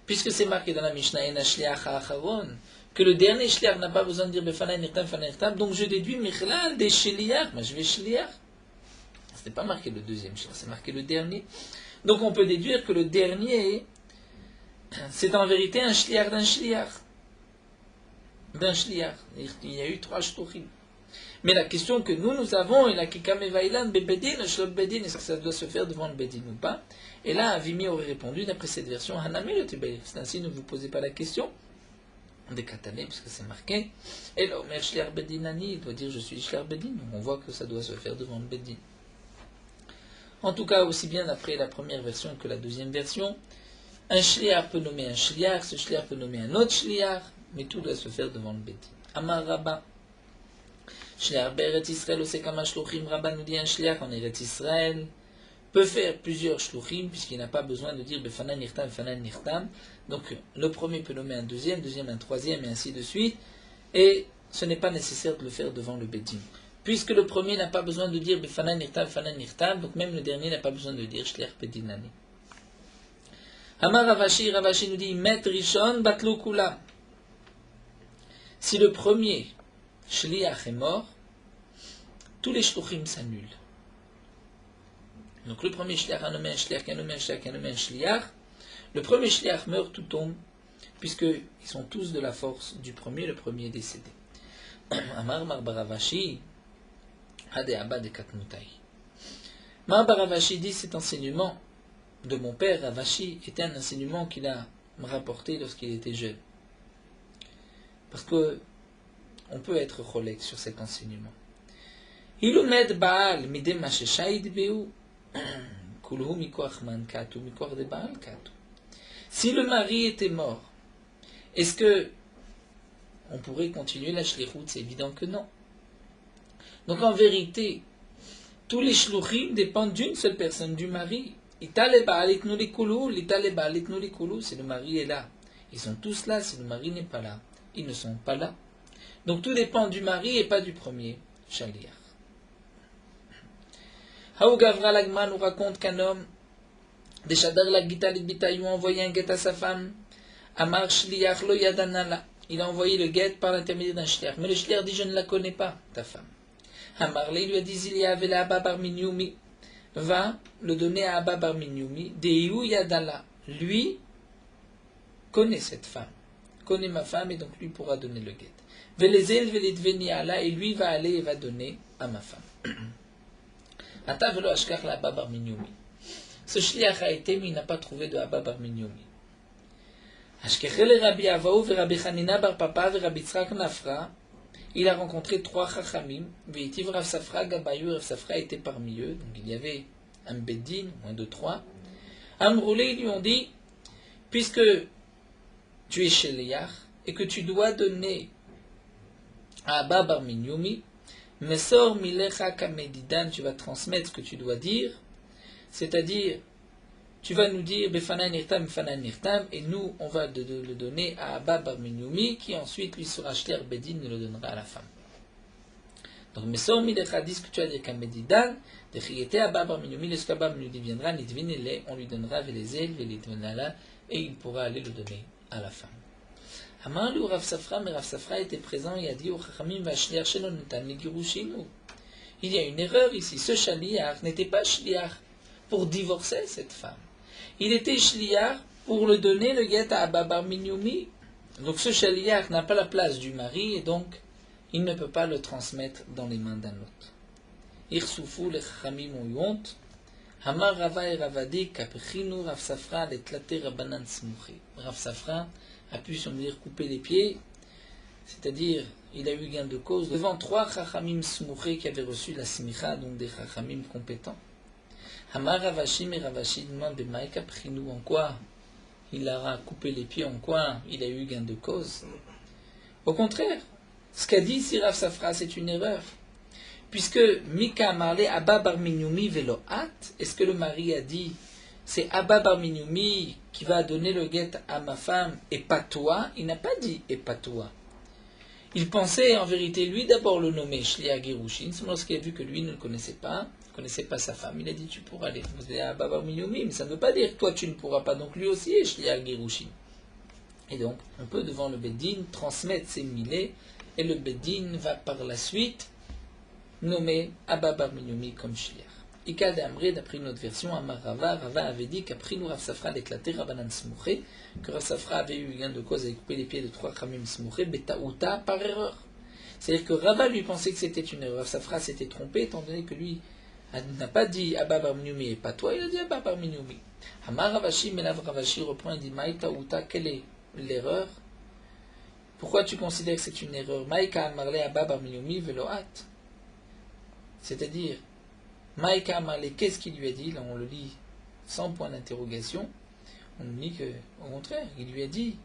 Puisque c'est marqué dans la Mishnah en Shliach Acharon, que le dernier Shliach n'a pas besoin de dire Befana Nirtam, Fana Nirtam, donc je déduis Michlal des Shliach, Mashvi Shliach. Ce n'est pas marqué le deuxième Shliach, c'est marqué le dernier. Donc on peut déduire que le dernier, c'est en vérité un Shliach d'un Shliach. D'un Shliach. Il y a eu 3 Shluchim. Mais la question que nous avons est la Kikame Vailan Bebedin, Shlot Bedin, est-ce que ça doit se faire devant le Bedin ou pas? Et là, Avimi aurait répondu d'après cette version, Hanami le Tebeir. C'est ainsi, ne vous posez pas la question. Des Katané, puisque c'est marqué. Et là, Omer Shliach Bedinani, il doit dire je suis Shliach Bedin. Donc on voit que ça doit se faire devant le Bedin. En tout cas, aussi bien d'après la première version que la deuxième version, un shliach peut nommer un shliach, ce shliach peut nommer un autre shliach, mais tout doit se faire devant le Bedin. Amar Rabba, shliach Beret Israël, Osekama Shluchim, Rabba nous dit un shliach en Eretz Israël peut faire plusieurs shluchim, puisqu'il n'a pas besoin de dire Befanan Nirtam, Befanan Nirtam. Donc le premier peut nommer un deuxième, deuxième un troisième, et ainsi de suite, et ce n'est pas nécessaire de le faire devant le Bedin. Puisque le premier n'a pas besoin de dire Befanan Nirtam, Befanan Nirtam, donc même le dernier n'a pas besoin de dire Shliach Bedinani. Amar Ravashi, Ravashi nous dit Met Rishon Batlu Kula. Si le premier Shliach est mort, tous les Shluchim s'annulent. Donc le premier Shliach a nommé un Shliach, qui a nommé un Shliach, qui a nommé un Shliach. Le premier Shliach meurt, tout tombe, puisqu'ils sont tous de la force du premier, le premier est décédé. Amar Marbaravashi, Hade Abba de Katmutai. Marbaravashi dit cet enseignement de mon père, Ravashi, était un enseignement qu'il a rapporté lorsqu'il était jeune. Parce que on peut être cholek sur cet enseignement. Ilumed Baal midem masheshaid beu kulhu mikoach man katu mikoach de Baal katu. Si le mari était mort, est-ce que on pourrait continuer la shlichut? C'est évident que non. Donc en vérité, tous les shluchim dépendent d'une seule personne, du mari. C'est le mari est là. Ils sont tous là, si le mari n'est pas là. Ils ne sont pas là. Donc tout dépend du mari et pas du premier shaliach. Haou Gavra Lagma nous raconte qu'un homme, des Shadar la Gita les Bita, lui a envoyé un guet à sa femme. Amar Shliach lo yadanala. Il a envoyé le guet par l'intermédiaire d'un shliach. Mais le shliach dit je ne la connais pas, ta femme. Amar lui a dit Zilia Vela Abba Bar Minyoumi. Va le donner à Abba Bar Minyoumi. Deiou Yadala. Lui connaît cette femme. Connaît ma femme et donc lui pourra donner le guet. Velezel Veledveni Allah. Et lui va aller et va donner à ma femme. Ata velo ashkar la Abba Bar Minyoumi. Ce shliach a été, mais il n'a pas trouvé de Abba Bar Minyoumi. Ashkechele Rabbi Avaou ve Rabbi Chanina Bar Papa ve Rabbi Tzrak Nafra. Il a rencontré 3 chachamim. Veitiv Rav Safra Gabayou. Rav Safra était parmi eux. Donc il y avait un Beddin, moins de 3. Amroulé, ils lui ont dit, puisque tu es shliach et que tu dois donner à Abba Bar Minyoumi, Mesor Milecha Kamedidan, tu vas transmettre ce que tu dois dire. C'est-à-dire, tu vas nous dire Befanan Nirtam, Befanan Nirtam, et nous, on va le donner à Abba Bar Minyoumi, qui ensuite lui sera Shliach Bedin et le donnera à la femme. Donc, Mesor Milecha dit ce que tu as dit Kamedidan, de Chiyete Abba Bar Minyoumi, lorsque Abba Bar Minyoumi viendra, Nidvinele, on lui donnera Velezel, Velidvenala, et il pourra aller le donner à la femme. Amar lui Rav Safra, mais Rav Safra était présent et a dit au Chachamim va Shliach Shelo Netan Negirushinu. Il y a une erreur ici. Ce Shliach n'était pas Shliach pour divorcer cette femme. Il était Shliach pour le donner le guet à Abba Bar Minyoumi. Donc ce Shliach n'a pas la place du mari et donc il ne peut pas le transmettre dans les mains d'un autre. Irsoufou les Chachamim ont eu honte. Hamar Rava et Ravadi Kapechinu Rav Safra les Tlate Rabbanan Smuchi. Rav Safra a pu, si on veut dire, couper les pieds c'est-à-dire il a eu gain de cause devant 3 chachamim smouchés qui avaient reçu la smicha, donc des chachamim compétents. Hamar Ravashi, mais Ravashi demande Maïka Prinou, en quoi il leur a coupé les pieds, en quoi il a eu gain de cause. Au contraire, ce qu'a dit ici Rav Safra, c'est une erreur. Puisque Mika Amarle Abba Bar Minyoumi Velohat, est-ce que le mari a dit c'est Abba Bar Minyoumi qui va donner le guet à ma femme et pas toi? Il n'a pas dit et pas toi. Il pensait en vérité lui d'abord le nommer Shliach Gerushin, c'est lorsqu'il a vu que lui ne le connaissait pas sa femme. Il a dit tu pourras aller. Vous dites Abba Bar Minyoumi, mais ça ne veut pas dire toi tu ne pourras pas. Donc lui aussi est Shliach Gerushin. Et donc on peut devant le Beddin transmettre ses milés et le Beddin va par la suite nommé Abba Bar Minyoumi comme Shliach. Ika de Amré, d'après une autre version, Amar Rava avait dit qu'après nous Rav Safra d'éclater Rabbanan Smouché, que Rav Safra avait eu gain de cause à couper les pieds de 3 Khamim Smouché, Betaouta, par erreur. C'est-à-dire que Rava lui pensait que c'était une erreur. Rav Safra s'était trompé, étant donné que lui n'a pas dit Abba Bar Minyoumi et pas toi, il a dit Abba Bar Minyoumi. Amar Ravashi, Melav Ravashi reprend et dit Maïtaouta, quelle est l'erreur? Pourquoi tu considères que c'est une erreur? Maïka Amarle Abba Bar Minyoumi Velohat. C'est-à-dire, Maïka Amarle, qu'est-ce qu'il lui a dit? Là, on le lit sans point d'interrogation. On dit que, au contraire, il lui a dit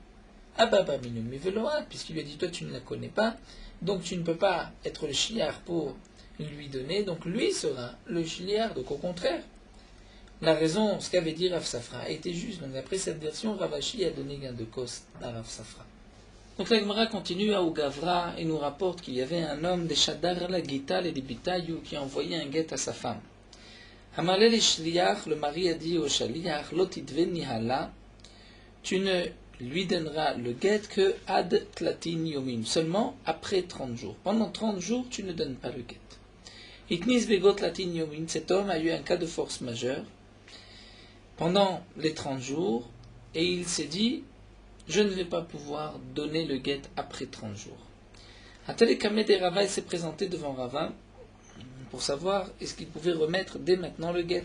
Abba Bar Minyoumi Velohat, puisqu'il lui a dit toi tu ne la connais pas, donc tu ne peux pas être le shliach pour lui donner, donc lui sera le shliach. Donc au contraire, la raison, ce qu'avait dit Rav Safra, était juste. Donc d'après cette version, Ravashi a donné gain de cause à Rav Safra. Donc la Gemara continue à Ougavra et nous rapporte qu'il y avait un homme des Shadar la Gital et des Bitayu qui a envoyé un guet à sa femme. Amalé le Shliach, le mari a dit au Shliach, Lotidve Nihala, tu ne lui donneras le guet que Ad Tlatin Yomim, seulement après 30 jours. Pendant 30 jours, tu ne donnes pas le guet. Itnis Begot Tlatin Yomim, cet homme a eu un cas de force majeure pendant les 30 jours et il s'est dit, je ne vais pas pouvoir donner le guet après 30 jours. Atelekame de Rava s'est présenté devant Rava pour savoir est-ce qu'il pouvait remettre dès maintenant le guet.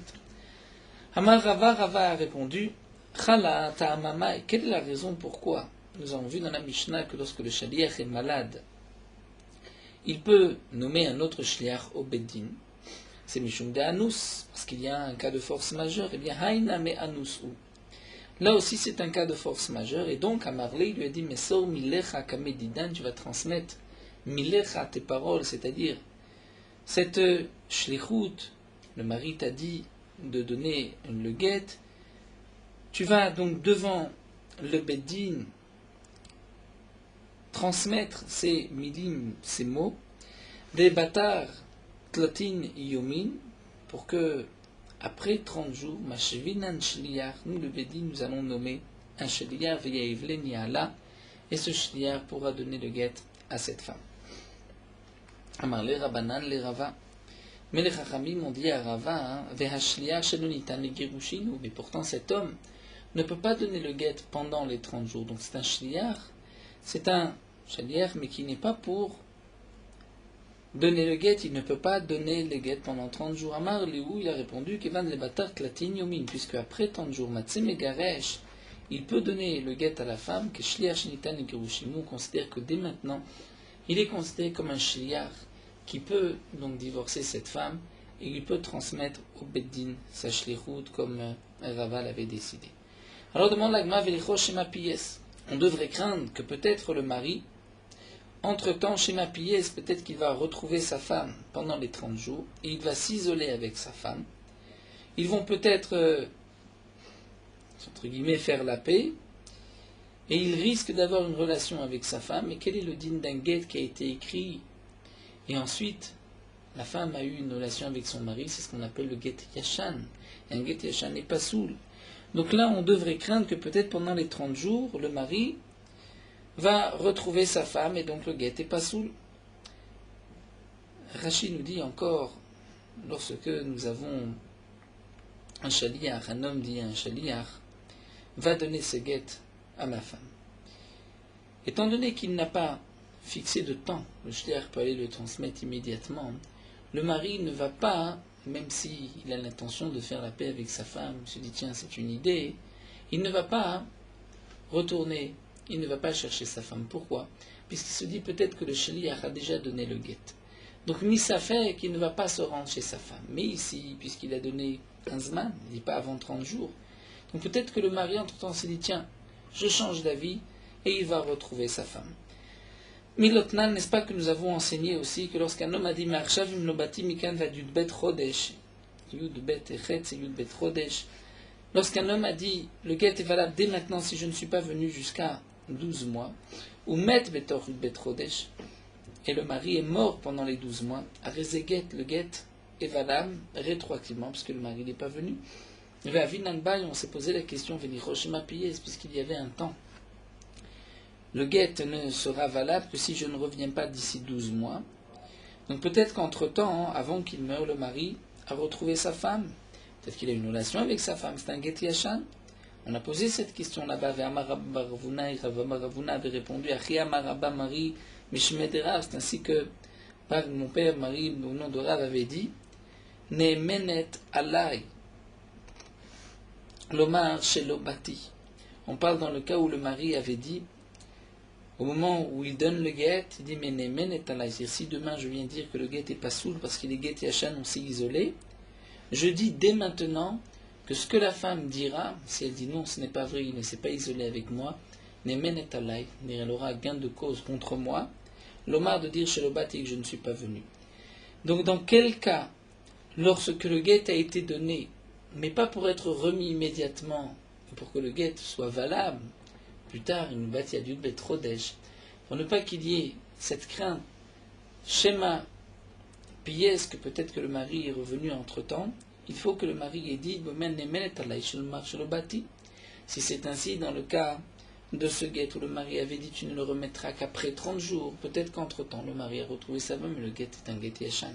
Amar Rava, Rava a répondu Chala ta'amama, quelle est la raison pourquoi? Nous avons vu dans la Mishnah que lorsque le shaliach est malade, il peut nommer un autre shliach au Beddin. C'est Mishum de Anus, parce qu'il y a un cas de force majeure. Eh bien, Haïna me Anus ou. Là aussi, c'est un cas de force majeure. Et donc, Amarle, il lui a dit Mesor milecha kamedidan, tu vas transmettre milecha tes paroles, c'est-à-dire cette shlichut, le mari t'a dit de donner le guet. Tu vas donc devant le Beddin transmettre ces milim, ces mots, des bâtards tlatin yomin, pour que après 30 jours, Mashvinan Shliach, nous le Beddin, nous allons nommer un Shliach Veyaivle Niala, et ce Shliach pourra donner le guet à cette femme. Amar le Rabbanan le Rava. Mais les Chachamim ont dit à Rava, Vehashliach Shenonitan le Gerushinu, mais pourtant cet homme ne peut pas donner le guet pendant les 30 jours. Donc c'est un Shliach, mais qui n'est pas pour donner le guet, il ne peut pas donner le guet pendant 30 jours. Amar Léou, il a répondu Kevan le batar tlatin yomin, puisque après 30 jours, Matseme Garesh, il peut donner le guet à la femme, que Shliach Shnitan et Gerushimu, on considère que dès maintenant, il est considéré comme un Shliach qui peut donc divorcer cette femme et il peut transmettre au Beddin sa Shlichut comme Rava l'avait décidé. Alors demande l'Agma Velicho Shema Piyes. On devrait craindre que peut-être le mari, entre-temps, Shema Piyes, peut-être qu'il va retrouver sa femme pendant les 30 jours et il va s'isoler avec sa femme. Ils vont peut-être, entre guillemets, faire la paix et il risque d'avoir une relation avec sa femme. Et quel est le din d'un guet qui a été écrit et ensuite la femme a eu une relation avec son mari? C'est ce qu'on appelle le guet yashan. Et un guet yashan n'est pas soul. Donc là, on devrait craindre que peut-être pendant les 30 jours, le mari va retrouver sa femme et donc le guet est pas soul. Rashi nous dit encore, lorsque nous avons un shaliach, un homme dit à un shaliach, va donner ce guet à ma femme. Étant donné qu'il n'a pas fixé de temps, le shaliach peut aller le transmettre immédiatement, le mari ne va pas, même s'il a l'intention de faire la paix avec sa femme, il se dit tiens c'est une idée, il ne va pas retourner, il ne va pas chercher sa femme. Pourquoi? puisqu'il se dit peut-être que le shliach a déjà donné le guet. Donc Missa fait qu'il ne va pas se rendre chez sa femme. Mais ici, puisqu'il a donné un zman, il ne dit pas avant 30 jours. Donc peut-être que le mari entre-temps s'est dit, tiens, je change d'avis, et il va retrouver sa femme. Milotnan, n'est-ce pas que nous avons enseigné aussi que lorsqu'un homme a dit Marchavim lobati mikan va yudbet chodesh, yudbet echet c'est yudbet chodesh, lorsqu'un homme a dit le guet est valable dès maintenant si je ne suis pas venu jusqu'à 12 mois, ou met betor yudbet chodesh, et le mari est mort pendant les 12 mois, à rezeget, le guet est valable rétroactivement puisque le mari n'est pas venu. Et à Vinanbay, on s'est posé la question Veniroshima Piyes, puisqu'il y avait un temps. Le guet ne sera valable que si je ne reviens pas d'ici 12 mois. Donc peut-être qu'entre-temps, avant qu'il meure, le mari a retrouvé sa femme. Peut-être qu'il a une relation avec sa femme. C'est un guet yachan. On a posé cette question là-bas. Et Ravuna avait répondu Achi Amarabba Marie Mishmedera. C'est ainsi que mon père Marie, au nom de Rav, avait dit Ne'menet alai Lomar Shelobati. On parle dans le cas où le mari avait dit, au moment où il donne le guet, il dit Menemen et alai. C'est-à-dire, si demain je viens dire que le guet n'est pas soul parce qu'il est guet yachan, on s'est isolé, je dis dès maintenant que ce que la femme dira, si elle dit non, ce n'est pas vrai, il ne s'est pas isolé avec moi, Nemen et alai, elle aura gain de cause contre moi, l'omar de dire Shelobati que je ne suis pas venu. Donc dans quel cas, lorsque le guet a été donné, mais pas pour être remis immédiatement, pour que le guet soit valable, plus tard, il nous bâtit à Yudbet Chodesh, pour ne pas qu'il y ait cette crainte, schéma, pièce, que peut-être que le mari est revenu entre-temps, il faut que le mari ait dit, si c'est ainsi, dans le cas de ce guet où le mari avait dit, tu ne le remettras qu'après 30 jours, peut-être qu'entre-temps, le mari a retrouvé sa femme, mais le guet est un guet yachan.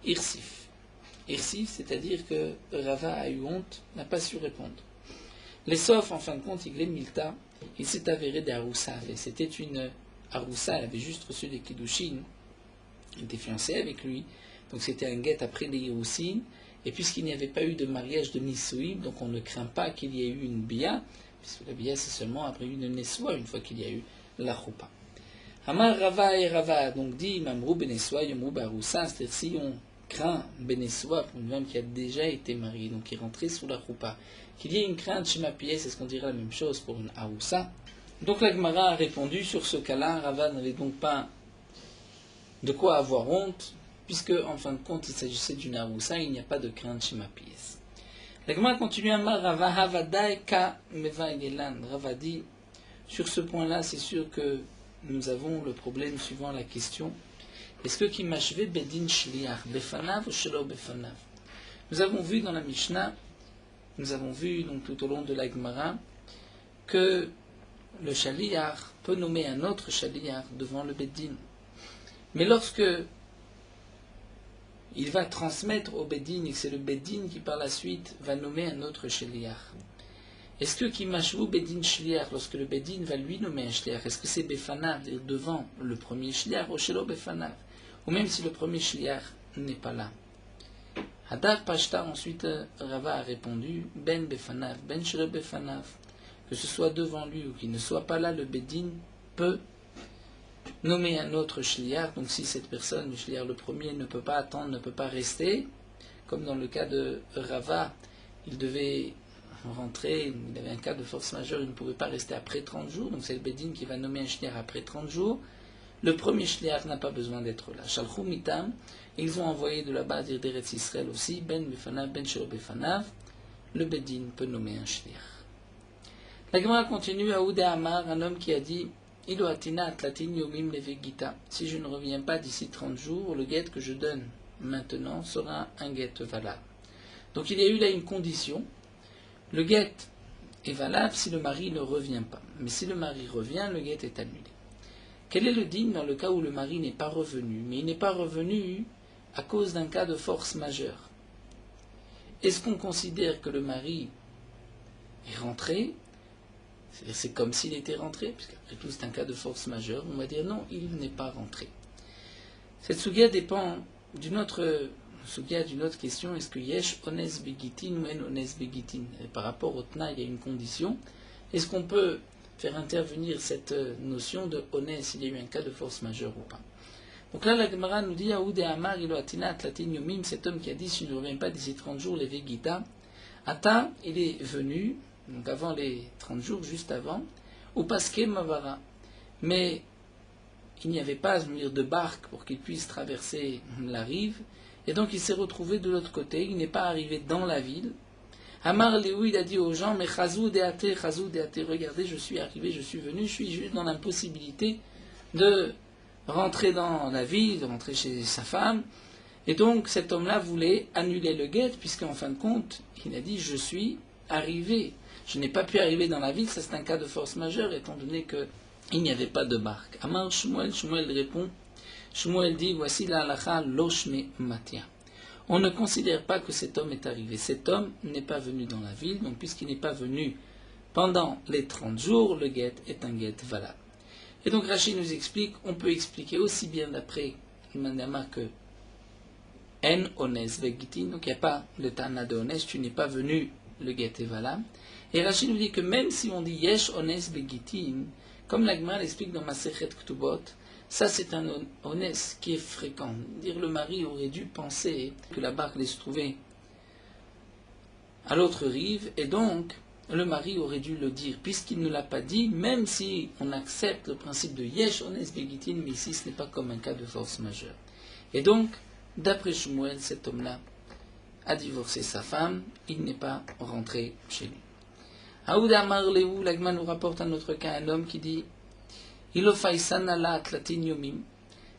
Irsif. Irsif, c'est-à-dire que Rava a eu honte, n'a pas su répondre. Les sauf, en fin de compte, Milta, il s'est avéré des Haroussa. C'était une Haroussa, elle avait juste reçu des Kiddushin, elle était fiancée avec lui, donc c'était un guet après les Hiroussin, et puisqu'il n'y avait pas eu de mariage de Nisouim, donc on ne craint pas qu'il y ait eu une Bia, puisque la Bia c'est seulement après une Neswa, une fois qu'il y a eu la Choupa. Amar Rava et Rava, donc dit Mamrou Beneswa, Yomrou Baroussa, c'est-à-dire si on craint Beneswa pour une femme qui a déjà été mariée, donc qui est rentrée sous la Choupa, qu'il y ait une crainte chez ma pièce, est-ce qu'on dirait la même chose pour une Haroussa? Donc la Gemara a répondu sur ce cas-là, Rava n'avait donc pas de quoi avoir honte, puisque en fin de compte il s'agissait d'une Haroussa, il n'y a pas de crainte chez ma pièce. La Gemara continue à Mar Rava Havadai Ka Meva Yelan. Rava dit, sur ce point-là, c'est sûr que nous avons le problème suivant la question. Est-ce que qui m'achevait Bedin Shliach Befanav ou Shelo Befanav? Nous avons vu dans la Mishnah, nous avons vu donc tout au long de la Gemara, que le Shaliach peut nommer un autre Shaliach devant le Bedin. Mais lorsque il va transmettre au Bedin et que c'est le Bedin qui par la suite va nommer un autre Shaliach, est-ce que qui m'achevou Bedin Shliach, lorsque le Bedin va lui nommer un Shliach, est-ce que c'est Befanav devant le premier Shliach ou Shelo Befanav? Ou même si le premier Shliach n'est pas là. Hadar Pashta, ensuite Rava a répondu Ben Befanav, Ben Shelo Befanav, que ce soit devant lui ou qu'il ne soit pas là, le Bedin peut nommer un autre Shliach. Donc si cette personne, le Shliach le premier, ne peut pas attendre, ne peut pas rester, comme dans le cas de Rava, il devait rentrer, il avait un cas de force majeure, il ne pouvait pas rester après 30 jours, donc c'est le Bedin qui va nommer un Shliach après 30 jours. Le premier Shliach n'a pas besoin d'être là. Shalchou mitam, ils ont envoyé de là-bas dire d'Eretz Israël aussi, Ben Befanav, Ben Shelo Befanav, le Bedin peut nommer un Shliach. La Gemara continue à Oudé Amar, un homme qui a dit Ilo atina atlatin yomim leve gita. Si je ne reviens pas d'ici 30 jours, le guet que je donne maintenant sera un guet valable. Donc il y a eu là une condition. Le guet est valable si le mari ne revient pas. Mais si le mari revient, le guet est annulé. Quel est le digne dans le cas où le mari n'est pas revenu? Mais il n'est pas revenu à cause d'un cas de force majeure. Est-ce qu'on considère que le mari est rentré? C'est comme s'il était rentré, puisqu'après tout c'est un cas de force majeure. On va dire non, il n'est pas rentré. Cette sugia dépend d'une autre sugia, d'une autre question. Est-ce que yesh ones begitin ou en ones begitin? Par rapport au tna, il y a une condition. Est-ce qu'on peut faire intervenir cette notion de honnête, s'il y a eu un cas de force majeure ou pas. Donc là, la Gemara nous dit, Aoudé Amar, Ilo Atina, Atlatin Yomim, cet homme qui a dit, si je ne reviens pas d'ici 30 jours, les Vegita, Ata, il est venu, donc avant les 30 jours, juste avant, ou Paske Mavara. Mais il n'y avait pas, de barque pour qu'il puisse traverser la rive, et donc il s'est retrouvé de l'autre côté, il n'est pas arrivé dans la ville. Amar Léou, il a dit aux gens, mais Chazou Deate, regardez, je suis arrivé, je suis venu, je suis juste dans l'impossibilité de rentrer dans la ville, de rentrer chez sa femme. Et donc cet homme-là voulait annuler le guet, puisqu'en fin de compte, il a dit, je suis arrivé. Je n'ai pas pu arriver dans la ville, ça c'est un cas de force majeure, étant donné qu'il n'y avait pas de barque. Amar Shmuel répond, Shmuel dit, voici la halacha loshme matia. On ne considère pas que cet homme est arrivé. Cet homme n'est pas venu dans la ville, donc puisqu'il n'est pas venu pendant les 30 jours, le guet est un guet valable. Et donc Rachid nous explique, on peut expliquer aussi bien d'après Mandama que en ones vegitin, donc il n'y a pas le tana de ones, tu n'es pas venu, le guet est valable. Et Rachid nous dit que même si on dit yesh ones vegitin, comme l'Agma l'explique dans Masechet Ktubot, ça c'est un ones qui est fréquent. Dire le mari aurait dû penser que la barque allait se trouver à l'autre rive, et donc le mari aurait dû le dire, puisqu'il ne l'a pas dit, même si on accepte le principe de yesh ones begitin, mais ici ce n'est pas comme un cas de force majeure. Et donc, d'après Shmuel, cet homme-là a divorcé sa femme, il n'est pas rentré chez lui. Aouda Amar Léou, l'Agma nous rapporte un autre cas, un homme qui dit Ilo Faisan ala atlatin yomim,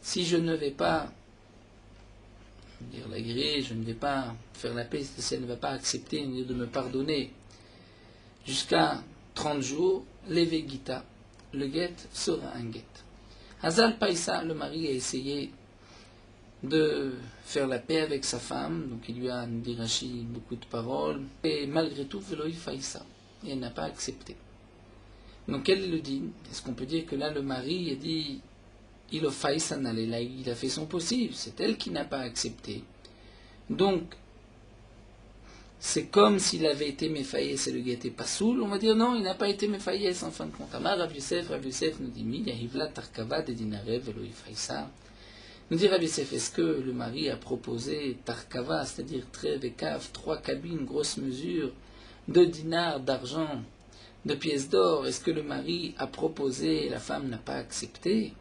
si je ne vais pas dire la grille, je ne vais pas faire la paix, si elle ne va pas accepter de me pardonner jusqu'à 30 jours, levé gita, le guet sera un guet. Hazal Païsa, le mari a essayé de faire la paix avec sa femme, donc il lui a dit Rashi beaucoup de paroles, et malgré tout, Veloï Faïsa, et elle n'a pas accepté. Donc quel est le din? Est-ce qu'on peut dire que là le mari a dit il a fait son possible, c'est elle qui n'a pas accepté. Donc c'est comme s'il avait été méfaillé, c'est le guetté pas soul, on va dire non, il n'a pas été méfaillé en fin de compte. Amar Rav Yosef nous dit mi yahivla tarkava de dinare velo ifaïsa. Nous dit Rav Yosef, est-ce que le mari a proposé tarkava, c'est-à-dire très vécave, 3 cabines, grosse mesure, 2 dinars d'argent, de pièces d'or, est-ce que le mari a proposé et la femme n'a pas accepté?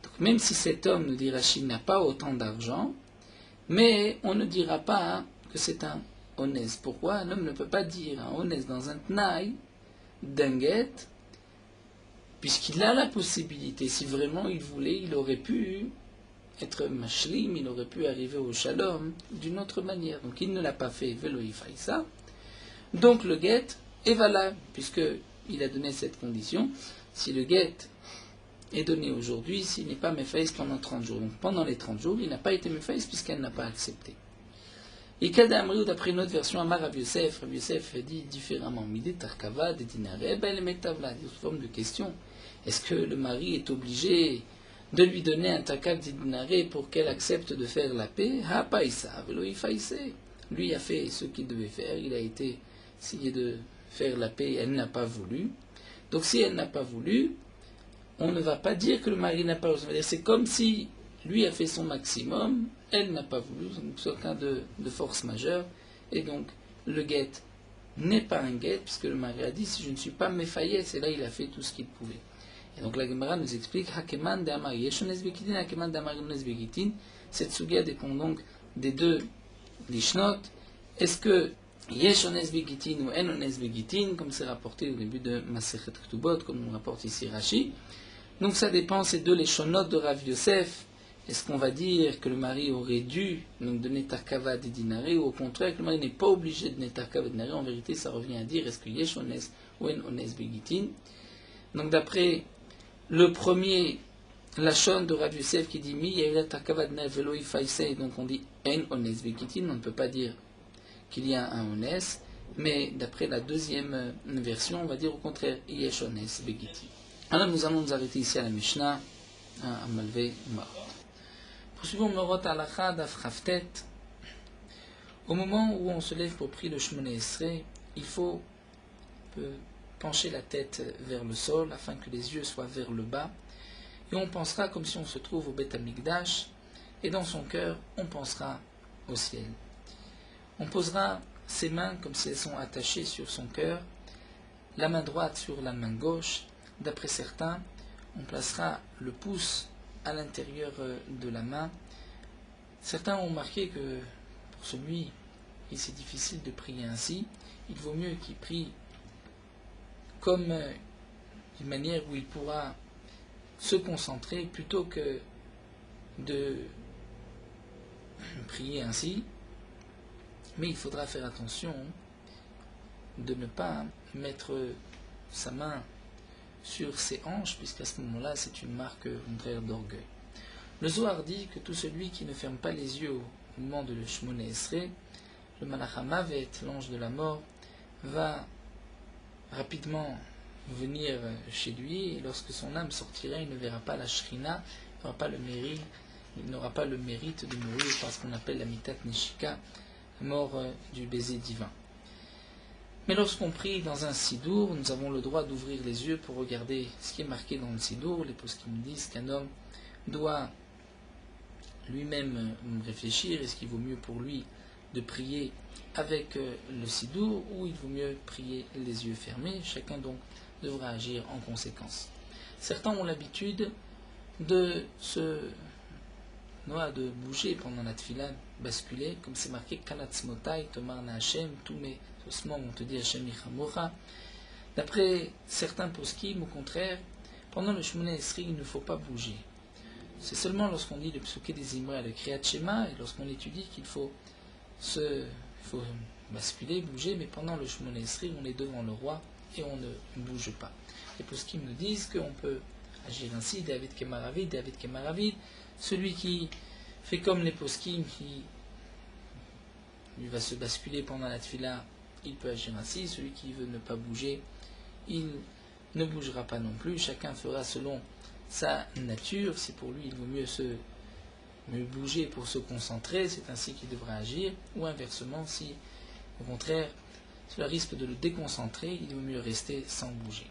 Donc même si cet homme, nous dit Rachid, n'a pas autant d'argent, mais on ne dira pas que c'est un honnête. Pourquoi? Un homme ne peut pas dire un honnête dans un tnaï d'un guet, puisqu'il a la possibilité, si vraiment il voulait, il aurait pu être mashlim, il aurait pu arriver au shalom d'une autre manière. Donc il ne l'a pas fait, velo ifaïsa. Donc le guet est valable, puisqu'il a donné cette condition. Si le guet est donné aujourd'hui, s'il n'est pas méfaïs pendant 30 jours. Donc pendant les 30 jours, il n'a pas été méfaïs puisqu'elle n'a pas accepté. Et Kadamriou, d'après une autre version, Amar Rav Yosef dit différemment, Midi Tarkava, de Dinare, belle métavla, sous forme de question. Est-ce que le mari est obligé de lui donner un takav de Dinare pour qu'elle accepte de faire la paix? Ha païsa, velo ifaïse. Lui a fait ce qu'il devait faire, il a été essayé de faire la paix, elle n'a pas voulu. Donc si elle n'a pas voulu, on ne va pas dire que le mari n'a pas voulu. C'est comme si lui a fait son maximum, elle n'a pas voulu, donc c'est un cas de force majeure, et donc le guet n'est pas un guet, puisque le mari a dit, si je ne suis pas méfaillet, c'est là il a fait tout ce qu'il pouvait. Et donc la Gemara nous explique, Hakeman de Amar Yeshones Bekitin, Hakeman de Amar Yones Bekitin, cette sugia dépend donc des deux lishnot. Est-ce que Yeshones Bekitin ou Enones Bekitin, comme c'est rapporté au début de Masechet Ktubot, comme on rapporte ici Rashi. Donc ça dépend, ces deux lishnot de Rav Yosef. Est-ce qu'on va dire que le mari aurait dû donc donner tarkava des dinarés, ou au contraire que le mari n'est pas obligé de donner tarkava des dinarés? En vérité, ça revient à dire est-ce que yesh ones ou en ones begitin. Donc d'après le premier lachon de Rav Yosef qui dit mi yayla tarkava dinaré velo ifaïsei, donc on dit en ones begitin, on ne peut pas dire qu'il y a un ones, mais d'après la deuxième version, on va dire au contraire yesh ones begitin. Alors nous allons nous arrêter ici à la Mishnah, à Malvé Marot. Poursuivons Morot Alacha Daf Chaftet. Au moment où on se lève pour prier le Shmoneh Esrei, il faut pencher la tête vers le sol afin que les yeux soient vers le bas. Et on pensera comme si on se trouve au Beth Amikdash, et dans son cœur, on pensera au ciel. On posera ses mains comme si elles sont attachées sur son cœur, la main droite sur la main gauche. D'après certains, on placera le pouce à l'intérieur de la main. Certains ont remarqué que pour celui qui c'est difficile de prier ainsi, il vaut mieux qu'il prie comme une manière où il pourra se concentrer plutôt que de prier ainsi. Mais il faudra faire attention de ne pas mettre sa main sur ses hanches, puisqu'à ce moment-là, c'est une marque contraire d'orgueil. Le Zohar dit que tout celui qui ne ferme pas les yeux au moment de le Shmoneh Esrei, le Malach HaMavet, l'ange de la mort, va rapidement venir chez lui, et lorsque son âme sortira, il ne verra pas la Shrina, il n'aura pas le mérite de mourir par ce qu'on appelle la Mitat Neshika, mort du baiser divin. Mais lorsqu'on prie dans un sidour, nous avons le droit d'ouvrir les yeux pour regarder ce qui est marqué dans le sidour. Les poskim disent qu'un homme doit lui-même réfléchir, est-ce qu'il vaut mieux pour lui de prier avec le sidour ou il vaut mieux prier les yeux fermés. Chacun donc devra agir en conséquence. Certains ont l'habitude de bouger pendant la tfila, basculer, comme c'est marqué Kalatzmotai, Tomar na Hashem, tous mes ossements vont te dire Hashem Yichamocha. D'après certains poskim, au contraire, pendant le Shmoneh Esrei, il ne faut pas bouger. C'est seulement lorsqu'on dit le psuké des Imra, le Kriyat Shema, et lorsqu'on étudie qu'il faut basculer, bouger, mais pendant le Shmoneh Esrei, on est devant le roi et on ne bouge pas. Les poskim nous disent qu'on peut agir ainsi, David Kemaravid, celui qui fait comme les poskim, qui lui va se basculer pendant la tfila, il peut agir ainsi. Celui qui veut ne pas bouger, il ne bougera pas non plus. Chacun fera selon sa nature. Si pour lui il vaut mieux bouger pour se concentrer, c'est ainsi qu'il devra agir. Ou inversement, si au contraire cela risque de le déconcentrer, il vaut mieux rester sans bouger.